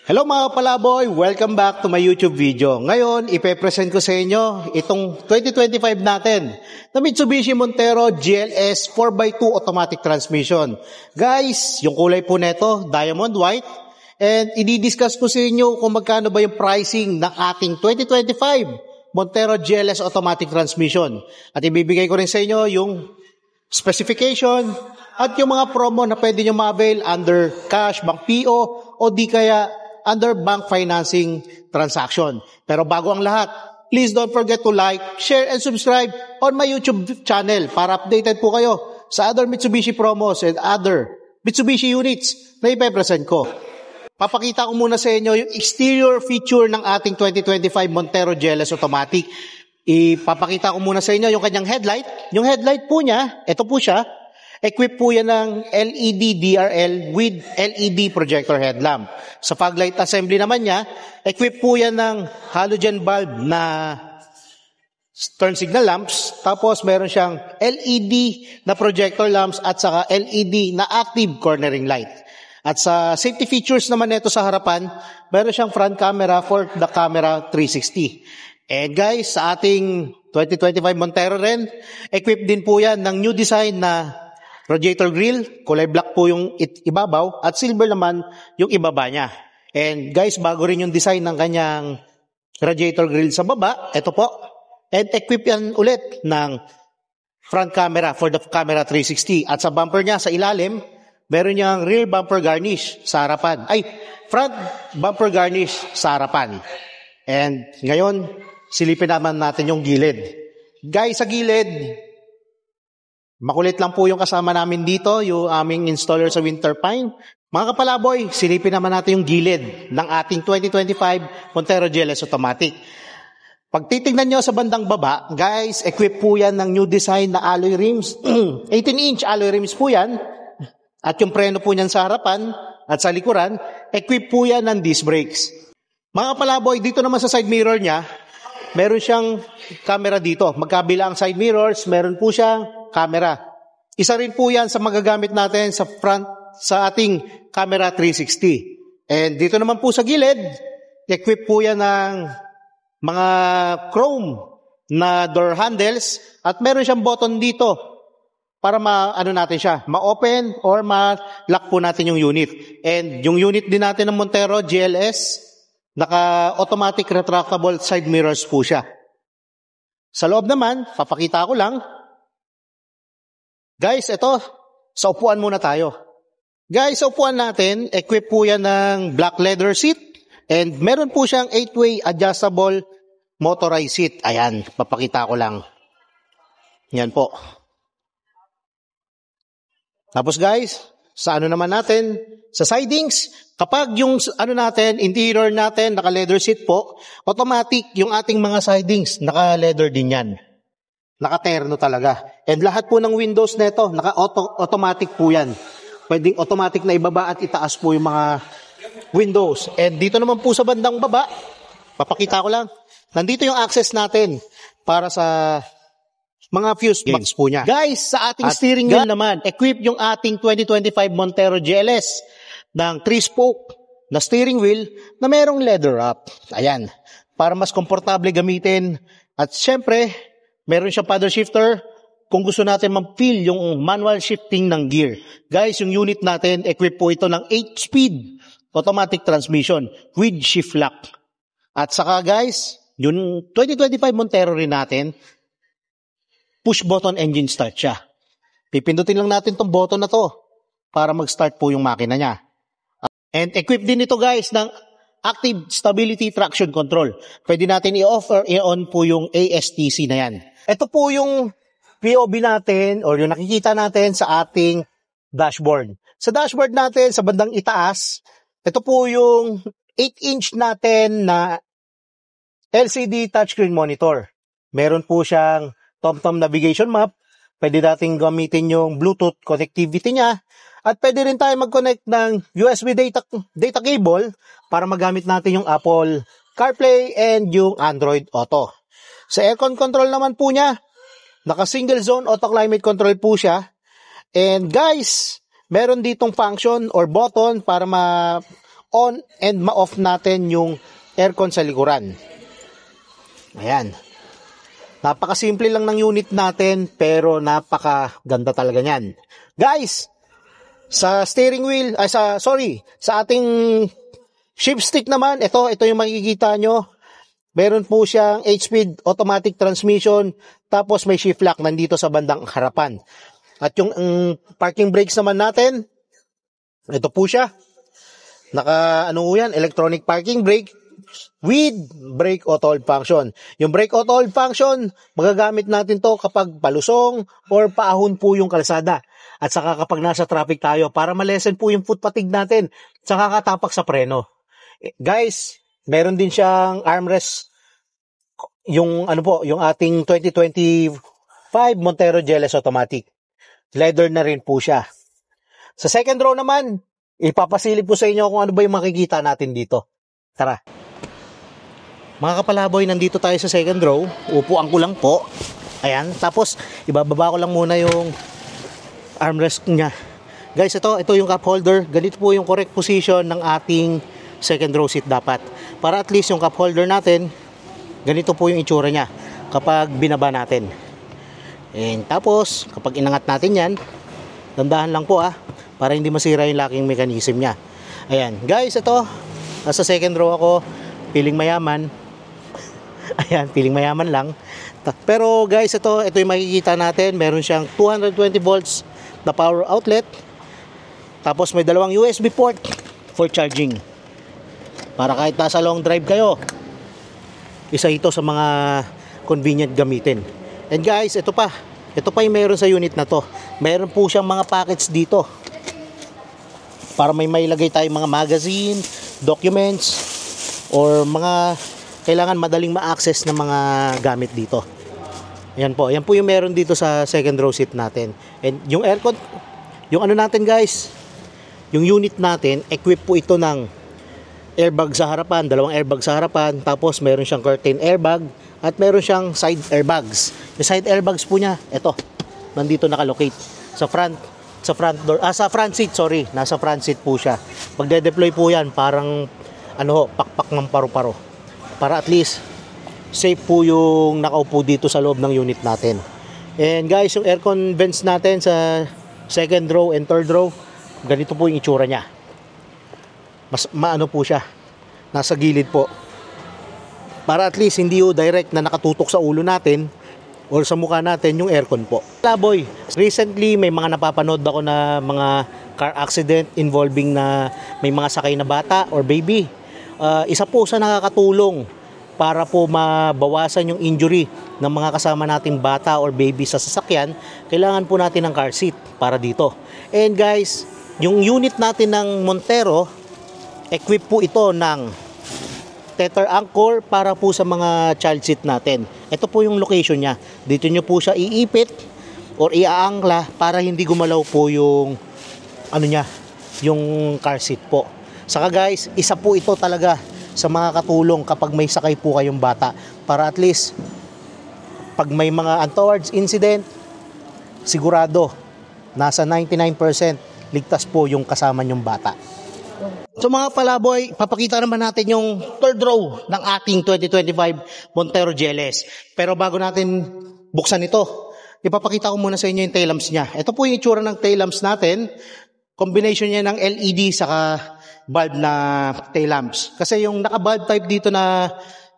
Hello mga palaboy! Welcome back to my YouTube video. Ngayon, ipe-present ko sa inyo itong 2025 natin na Mitsubishi Montero GLS 4x2 automatic transmission. Guys, yung kulay po neto, diamond white. And i-discuss ko sa inyo kung magkano ba yung pricing ng ating 2025 Montero GLS automatic transmission. At ibibigay ko rin sa inyo yung specification at yung mga promo na pwede nyo ma-avail under cash, bank PO o di kaya under bank financing transaction. Pero bago ang lahat, please don't forget to like, share, and subscribe on my YouTube channel para updated po kayo sa other Mitsubishi promos and other Mitsubishi units na ipepresent ko. Papakita ko muna sa inyo yung exterior feature ng ating 2025 Montero GLS Automatic. Ipapakita ko muna sa inyo yung kanyang headlight. Yung headlight po niya, ito po siya. Equipped po yan ng LED DRL with LED projector headlamp. Sa fog light assembly naman niya, equipped po yan ng halogen bulb na turn signal lamps. Tapos meron siyang LED na projector lamps at saka LED na active cornering light. At sa safety features naman nito sa harapan, meron siyang front camera for the camera 360. And guys, sa ating 2025 Montero rin, equipped din po yan ng new design na radiator grill, kulay black po yung ibabaw at silver naman yung ibaba niya. And guys, bago rin yung design ng kanyang radiator grill sa baba, ito po. And equip yan ulit ng front camera for the camera 360. At sa bumper niya sa ilalim, meron niyang rear bumper garnish sa harapan. Front bumper garnish sa harapan. And ngayon, silipin naman natin yung gilid. Guys, sa gilid, makulit lang po yung kasama namin dito, yung aming installer sa Winter Pine. Mga kapalaboy, silipin naman natin yung gilid ng ating 2025 Montero GLS Automatic. Pag titignan nyo sa bandang baba, guys, equip po yan ng new design na alloy rims. 18-inch alloy rims po yan. At yung preno po niyan sa harapan at sa likuran, equip po yan ng disc brakes. Mga kapalaboy, dito naman sa side mirror niya, meron siyang camera dito. Magkabila ang side mirrors, meron po siyang camera. Isa rin po yan sa magagamit natin sa front sa ating camera 360. And dito naman po sa gilid, equip po yan ng mga chrome na door handles at meron siyang button dito para natin siya, ma-open or ma-lock po natin yung unit. And yung unit din natin ng Montero GLS, naka-automatic retractable side mirrors po siya. Sa loob naman, papakita ko lang. Guys, ito, sa upuan muna tayo. Guys, sa upuan natin, equip po yan ng black leather seat and meron po siyang 8-way adjustable motorized seat. Ayan, papakita ko lang. Yan po. Tapos guys, sa naman natin, sa sidings, kapag yung interior natin, naka-leather seat po, automatic yung ating mga sidings, naka-leather din yan. Naka-terno talaga. And lahat po ng windows nito, naka-automatic po yan. Pwedeng automatic na ibaba at itaas po yung mga windows. And dito naman po sa bandang baba, papakita ko lang, nandito yung access natin para sa mga fuse box po niya. Guys, sa ating steering wheel naman, equip yung ating 2025 Montero GLS ng 3-spoke na steering wheel na merong leather wrap. Ayan, para mas komportable gamitin. At syempre, meron siyang paddle shifter kung gusto natin ma-feel yung manual shifting ng gear. Guys, yung unit natin, equip po ito ng 8-speed automatic transmission with shift lock. At saka guys, yung 2025 Montero rin natin, push button engine start siya. Pipindutin lang natin tong button na to para mag-start po yung makina niya. And equip din ito guys ng active stability traction control. Pwede natin i-off or i-on po yung ASTC na yan. Ito po yung POV natin or yung nakikita natin sa ating dashboard. Sa dashboard natin, sa bandang itaas, ito po yung 8-inch natin na LCD touchscreen monitor. Meron po siyang TomTom navigation map. Pwede natin gamitin yung Bluetooth connectivity niya. At pwede rin tayo mag-connect ng USB data cable para magamit natin yung Apple CarPlay and yung Android Auto. Sa aircon control naman po niya, naka-single zone auto climate control po siya. And guys, meron ditong function or button para ma-on and ma-off natin yung aircon sa likuran. Ayan. Napakasimple lang ng unit natin pero napakaganda talaga niyan. Guys, sa steering wheel, sa ating shift stick naman, ito yung makikita nyo. Meron po siyang 8-speed automatic transmission, tapos may shift lock nandito sa bandang harapan. At yung parking brakes naman natin, ito po siya. Electronic parking brake with brake auto hold function. Yung brake auto hold function, magagamit natin to kapag palusong or paahon po yung kalsada. At saka kapag nasa traffic tayo, para malesen po yung foot fatigue natin, saka katapak sa preno. Guys, meron din siyang armrest, yung ating 2025 Montero GLS Automatic. Leather na rin po siya. Sa second row naman, ipapasilip po sa inyo kung ano ba yung makikita natin dito. Tara. Mga kapalaboy, nandito tayo sa second row. Upuan ko lang po. Ayan. Tapos, ibababa ko lang muna yung armrest niya. Guys, ito yung cup holder. Ganito po yung correct position ng ating second row seat dapat. Para at least yung cup holder natin, ganito po yung itsura niya kapag binaba natin. And tapos, kapag inangat natin yan, dandahan lang po para hindi masira yung locking mechanism niya. Ayan. Guys, ito, nasa second row ako, feeling mayaman. Ayan, feeling mayaman lang. Pero guys, ito yung makikita natin. Meron siyang 220 volts na power outlet. Tapos may dalawang USB port for charging. Para kahit nasa long drive kayo, isa ito sa mga convenient gamitin. And guys, ito pa yung meron sa unit na to. Meron po siyang mga packets dito. Para may mailagay tayong mga magazine, documents, or mga kailangan madaling ma-access ng mga gamit dito. Yan po yung meron dito sa second row seat natin. And yung aircon, yung natin guys, yung unit natin, equip po ito ng airbag sa harapan, dalawang airbag sa harapan, tapos meron siyang curtain airbag, at meron siyang side airbags. Yung side airbags po niya, ito, nandito nakalocate sa front seat, nasa front seat po siya. Pag de-deploy po yan, parang pakpak ng paru-paro. Para at least safe po yung nakaupo dito sa loob ng unit natin. And guys, yung aircon vents natin sa second row and third row, ganito po yung itsura niya. Mas maano po siya, nasa gilid po. Para at least hindi direct na nakatutok sa ulo natin or sa mukha natin yung aircon po. Laboy, recently may mga napapanood ako na mga car accident involving na may mga sakay na bata or baby. Isa po sa nakakatulong para po mabawasan yung injury ng mga kasama nating bata or baby sa sasakyan, kailangan po natin ng car seat para dito. And guys, yung unit natin ng Montero, equip po ito ng tether anchor para po sa mga child seat natin. Ito po yung location niya. Dito nyo po siya iipit or iaangla para hindi gumalaw po yung yung car seat po. Saka guys, isa po ito talaga sa mga katulong kapag may sakay po kayong bata. Para at least, pag may mga untoward incident, sigurado, nasa 99% ligtas po yung kasama nyong bata. So mga palaboy, papakita naman natin yung third row ng ating 2025 Montero GLS. Pero bago natin buksan ito, ipapakita ko muna sa inyo yung tail lamps niya. Ito po yung itsura ng tail lamps natin. Combination niya ng LED saka bulb na tail lamps. Kasi yung naka-bulb type dito na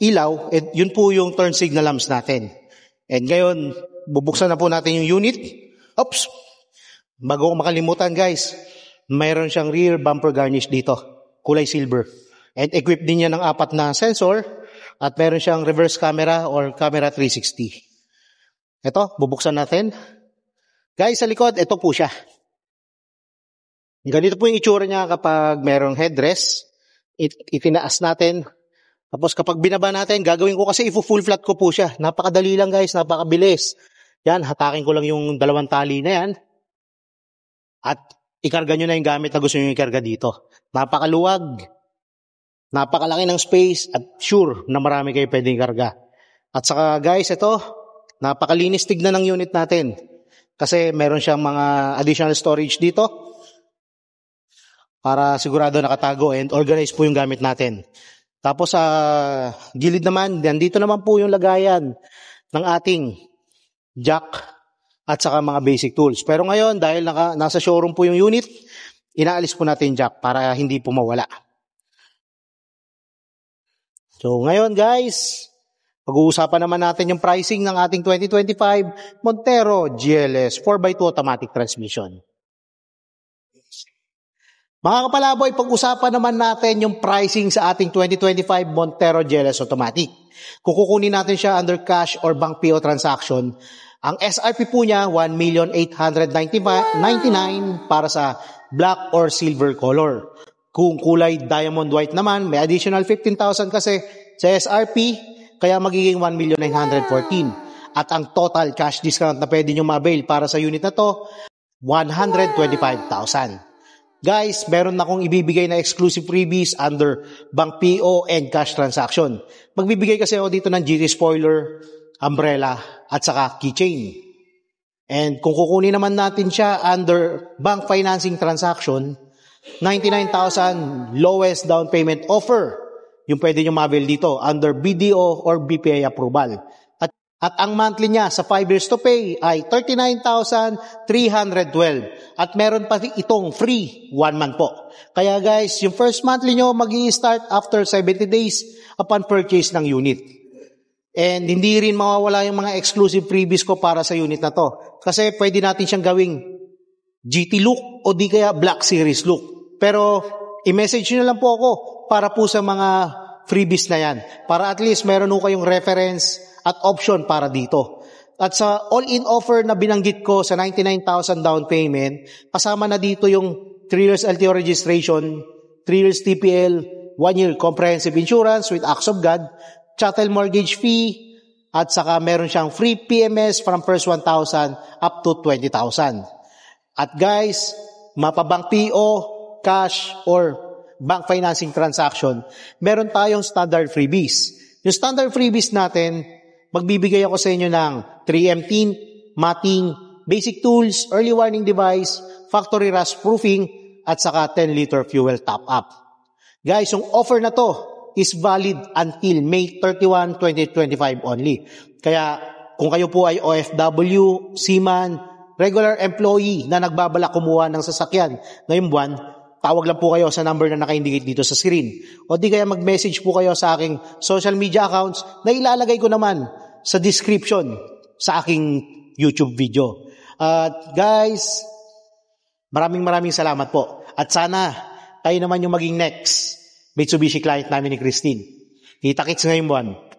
ilaw, yun po yung turn signal lamps natin. And ngayon, bubuksan na po natin yung unit. Oops! Bago ko makalimutan guys, mayroon siyang rear bumper garnish dito, kulay silver. And equipped din niya ng 4 na sensor at meron siyang reverse camera or camera 360. Ito, bubuksan natin. Guys, sa likod, ito po siya. Ganito po yung itsura niya kapag merong headrest. Itinaas natin. Tapos kapag binaba natin, gagawin ko kasi full flat ko po siya. Napakadali lang guys, napakabilis. Yan, hatakin ko lang yung 2 tali na yan. At ikarga nyo na yung gamit na gusto nyo ikarga dito. Napakaluwag. Napakalaki ng space at sure na marami kayo pwedeng ikarga. At saka guys, ito, napakalinis tignan ng unit natin. Kasi meron siyang mga additional storage dito. para sigurado nakatago and organized po yung gamit natin. Tapos sa gilid naman, nandito naman po yung lagayan ng ating jack at saka mga basic tools. Pero ngayon, dahil nasa showroom po yung unit, inaalis po natin yung jack para hindi po mawala. So ngayon guys, pag-uusapan naman natin yung pricing ng ating 2025 Montero GLS 4x2 automatic transmission. Mga kapalaboy, pag-usapan naman natin yung pricing sa ating 2025 Montero GLS automatic. Kung kukunin natin siya under cash or bank PO transaction, ang SRP po niya 1,899,000 para sa black or silver color. Kung kulay diamond white naman, may additional 15,000 kasi sa SRP, kaya magiging 1,914,000. At ang total cash discount na pwede nyo ma-avail para sa unit na to, 125,000. Guys, meron na akong ibibigay na exclusive freebies under bank PO and cash transaction. Magbibigay kasi ako dito ng GT spoiler, umbrella, at saka keychain. And kung kukunin naman natin siya under bank financing transaction, 99,000 lowest down payment offer yung pwede nyo ma-avail dito under BDO or BPI approval. At ang monthly niya sa 5 years to pay ay 39,312. At meron pa itong free 1 month po. Kaya guys, yung first monthly nyo mag-i-start after 70 days upon purchase ng unit. And hindi rin mawawala yung mga exclusive freebies ko para sa unit na to. Kasi pwede natin siyang gawing GT look o di kaya Black Series look. Pero i-message nyo lang po ako para po sa mga freebies na yan. Para at least meron po kayong reference at option para dito. At sa all-in offer na binanggit ko sa 99,000 down payment, kasama na dito yung 3 years LTO registration, 3 years TPL, 1 year comprehensive insurance with acts of God, chattel mortgage fee, at saka meron siyang free PMS from first 1,000 up to 20,000. At guys, mapabank PO, cash, or bank financing transaction, meron tayong standard freebies. Yung standard freebies natin, magbibigay ako sa inyo ng 3M tint, matting, basic tools, early warning device, factory rust proofing, at saka 10-liter fuel top-up. Guys, yung offer na to is valid until May 31, 2025 only. Kaya kung kayo po ay OFW, seaman, regular employee na nagbabalak kumuha ng sasakyan ngayong buwan, tawag lang po kayo sa number na naka-indicate dito sa screen. O di kaya mag-message po kayo sa aking social media accounts na ilalagay ko naman sa description sa aking YouTube video. At guys, maraming salamat po. At sana kayo naman yung maging next Mitsubishi client namin ni Christine. Kita-kits ngayong buwan.